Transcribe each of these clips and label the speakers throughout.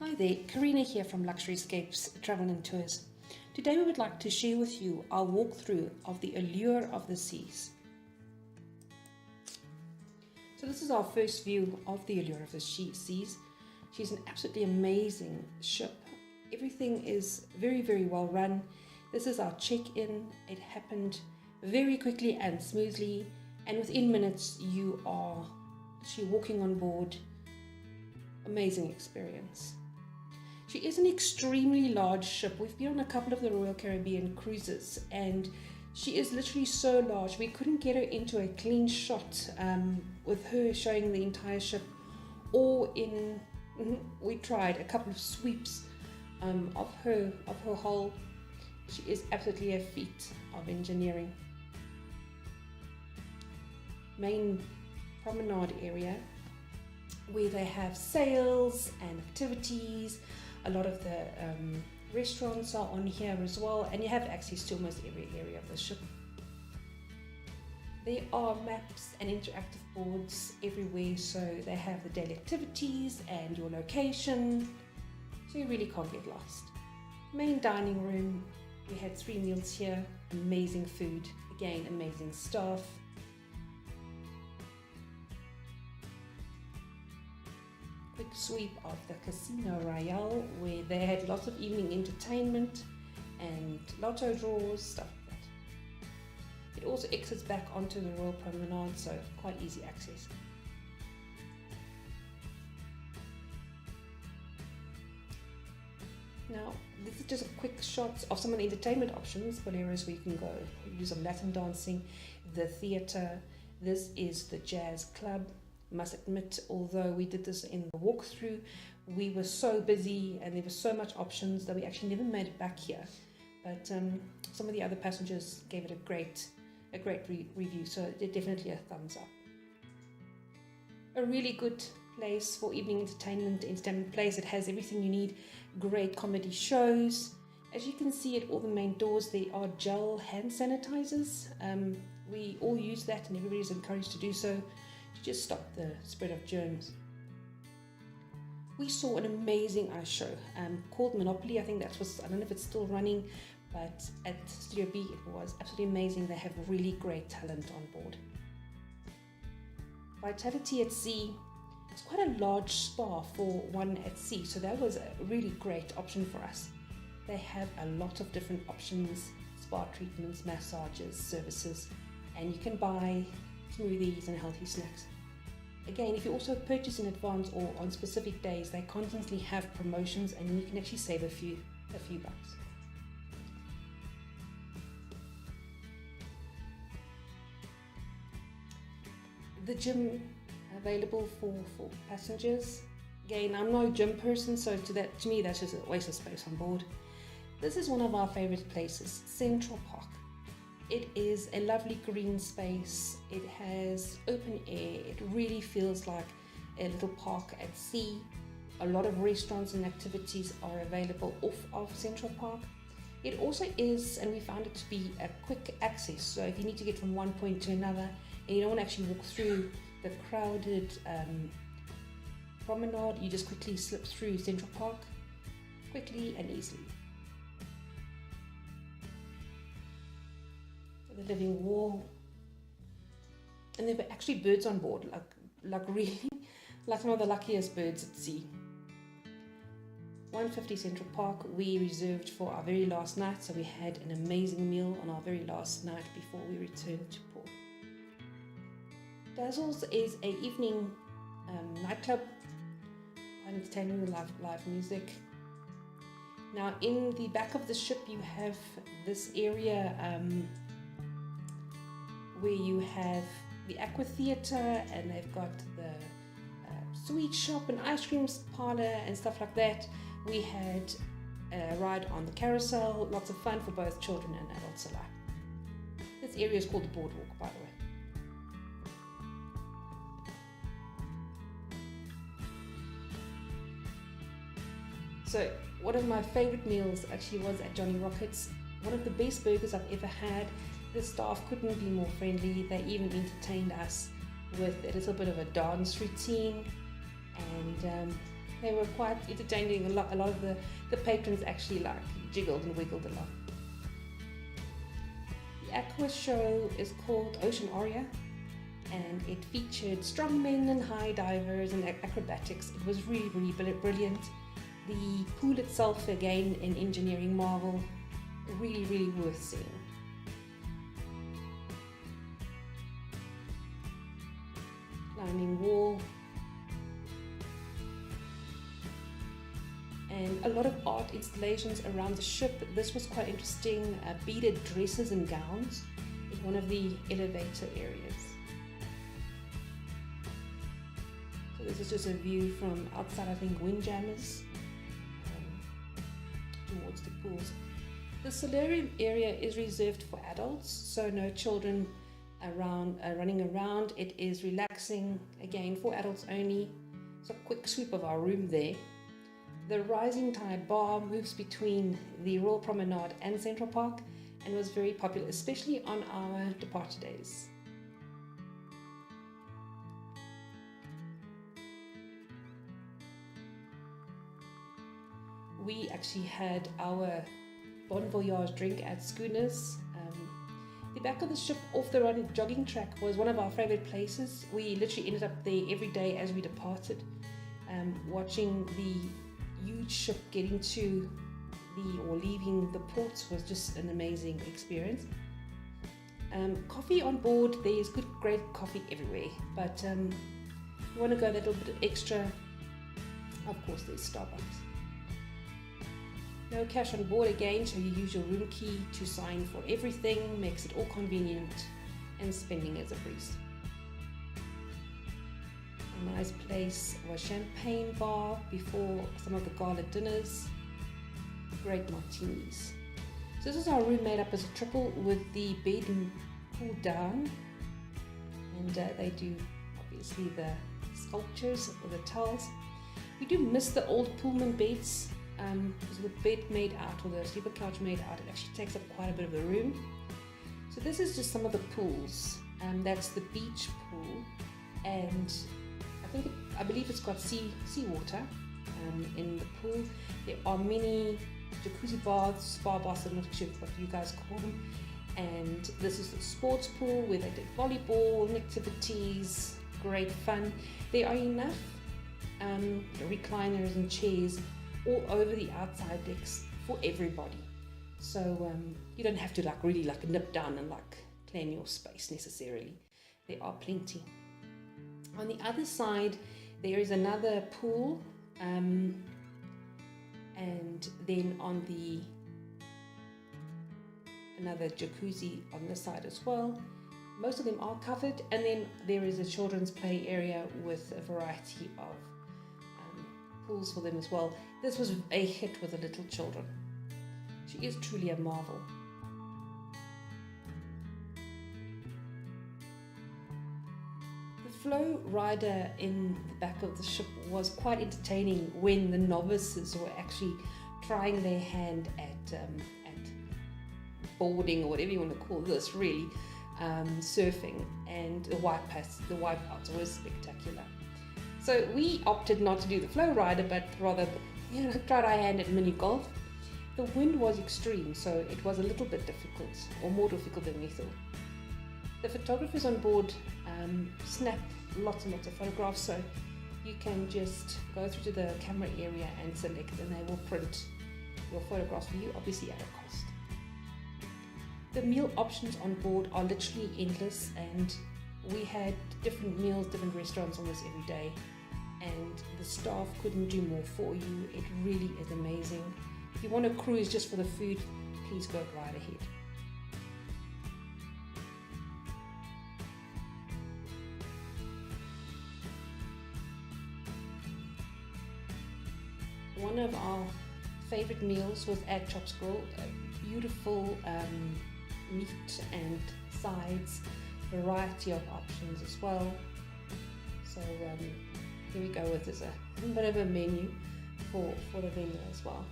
Speaker 1: Hi there, Karina here from Luxury Escapes Travel and Tours. Today we would like to share with you our walkthrough of the Allure of the Seas. So this is our first view of the Allure of the Seas. She's an absolutely amazing ship. Everything is very well run. This is our check-in. It happened very quickly and smoothly, and within minutes you are actually walking on board. Amazing experience. She is an extremely large ship. We've been on a couple of the Royal Caribbean cruises and she is literally so large. We couldn't get her into a clean shot with her showing the entire ship, or we tried a couple of sweeps of her hull. She is absolutely a feat of engineering. Main promenade area where they have sales and activities. A lot of the restaurants are on here as well, and you have access to almost every area of the ship. There are maps and interactive boards everywhere, so they have the daily activities and your location, so you really can't get lost. Main dining room, we had 3 meals here, amazing food, again amazing staff. Quick sweep of the Casino Royale, where they had lots of evening entertainment and lotto draws, stuff like that. It also exits back onto the Royal Promenade, so quite easy access. Now, this is just a quick shot of some of the entertainment options. Boleros, where you can go do some Latin dancing, the theatre. This is the jazz club. Must admit, although we did this in the walkthrough, we were so busy and there was so much options that we actually never made it back here. But some of the other passengers gave it a great review, so definitely a thumbs up. A really good place for evening entertainment place. It has everything you need. Great comedy shows. As you can see at all the main doors, there are gel hand sanitizers. We all use that, and everybody's encouraged to do so. Just stop the spread of germs. We saw an amazing ice show called Monopoly. I think that was, I don't know if it's still running, but at Studio B it was absolutely amazing. They have really great talent on board. Vitality at Sea, it's quite a large spa for one at sea, so that was a really great option for us. They have a lot of different options, spa treatments, massages, services, and you can buy smoothies and healthy snacks. Again, if you also purchase in advance or on specific days, they constantly have promotions and you can actually save a few bucks. The gym available for passengers. Again, I'm no gym person, so to me that's just a waste of space on board. This is one of our favorite places, Central Park. It is a lovely green space. It has open air. It really feels like a little park at sea. A lot of restaurants and activities are available off of Central Park. It also is, and we found it to be, a quick access. So if you need to get from one point to another and you don't want to actually walk through the crowded promenade, you just quickly slip through Central Park quickly and easily. The living wall, and there were actually birds on board, like really, like some of the luckiest birds at sea. 150 Central Park, we reserved for our very last night, so we had an amazing meal on our very last night before we returned to port. Dazzles is a evening nightclub, entertaining with live music. Now in the back of the ship you have this area where you have the aqua theatre, and they've got the sweet shop and ice cream parlour and stuff like that. We had a ride on the carousel, lots of fun for both children and adults alike. This area is called the Boardwalk, by the way. So one of my favourite meals actually was at Johnny Rockets. One of the best burgers I've ever had. The staff couldn't be more friendly. They even entertained us with a little bit of a dance routine, and They were quite entertaining. A lot of the patrons actually like jiggled and wiggled a lot. The aqua show is called Ocean Aria, and it featured strongmen and high divers and acrobatics. It was really, really brilliant. The pool itself, again, an engineering marvel, really, really worth seeing. Climbing wall. And a lot of art installations around the ship. This was quite interesting. Beaded dresses and gowns in one of the elevator areas. So this is just a view from outside, I think, Windjammers, towards the pools. The solarium area is reserved for adults, so no children around running around. It is relaxing, again, for adults only. So a quick sweep of our room there. The Rising Tide bar moves between the Royal Promenade and Central Park and was very popular, especially on our departure days. We actually had our Bon Voyage drink at Schooners. The back of the ship off the run jogging track was one of our favorite places. We literally ended up there every day as we departed, watching the huge ship getting to or leaving the ports was just an amazing experience. Coffee on board, there is great coffee everywhere, but you want to go that little bit extra, of course there's Starbucks. No cash on board again, so you use your room key to sign for everything, makes it all convenient, and spending is a breeze. A nice place was champagne bar before some of the gala dinners, great martinis. So this is our room, made up as a triple with the bed and pull down, and they do obviously the sculptures or the tiles. We do miss the old Pullman beds. Because the bed made out, or the sleeper couch made out, it actually takes up quite a bit of the room. So this is just some of the pools. That's the beach pool, and I believe it's got seawater in the pool. There are many jacuzzi baths, spa baths, I'm not sure what you guys call them. And this is the sports pool where they did volleyball and activities, great fun. There are enough recliners and chairs all over the outside decks for everybody, so you don't have to really nip down and claim your space necessarily. There are plenty. On the other side there is another pool, and then on another jacuzzi on this side as well. Most of them are covered, and then there is a children's play area with a variety of pools for them as well. This was a hit with the little children. She is truly a marvel. The flow rider in the back of the ship was quite entertaining when the novices were actually trying their hand at boarding, or whatever you want to call this, really, surfing, and the wipeouts were spectacular. So we opted not to do the flow rider, but rather, tried our hand at mini golf. The wind was extreme, so it was a little bit difficult, or more difficult than we thought. The photographers on board snapped lots and lots of photographs, so you can just go through to the camera area and select, and they will print your photographs for you, obviously at a cost. The meal options on board are literally endless, and we had different meals, different restaurants almost every day, and the staff couldn't do more for you. It really is amazing. If you want to cruise just for the food, please go right ahead. One of our favorite meals was at Chops Grill. A beautiful meat and sides, variety of options as well. So here we go with a bit of a menu for the vendor as well.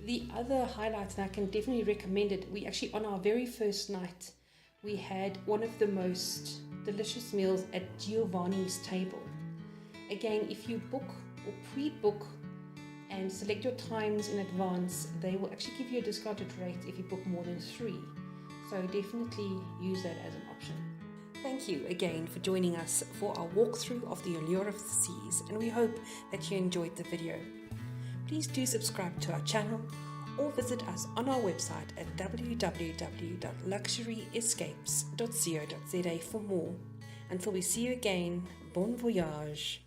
Speaker 1: The other highlights, and I can definitely recommend it, we actually, on our very first night, we had one of the most delicious meals at Giovanni's table. Again, if you book or pre-book and select your times in advance, they will actually give you a discounted rate if you book more than 3. So definitely use that as an option. Thank you again for joining us for our walkthrough of the Allure of the Seas, and we hope that you enjoyed the video. Please do subscribe to our channel or visit us on our website at www.luxuryescapes.co.za for more. Until we see you again, bon voyage.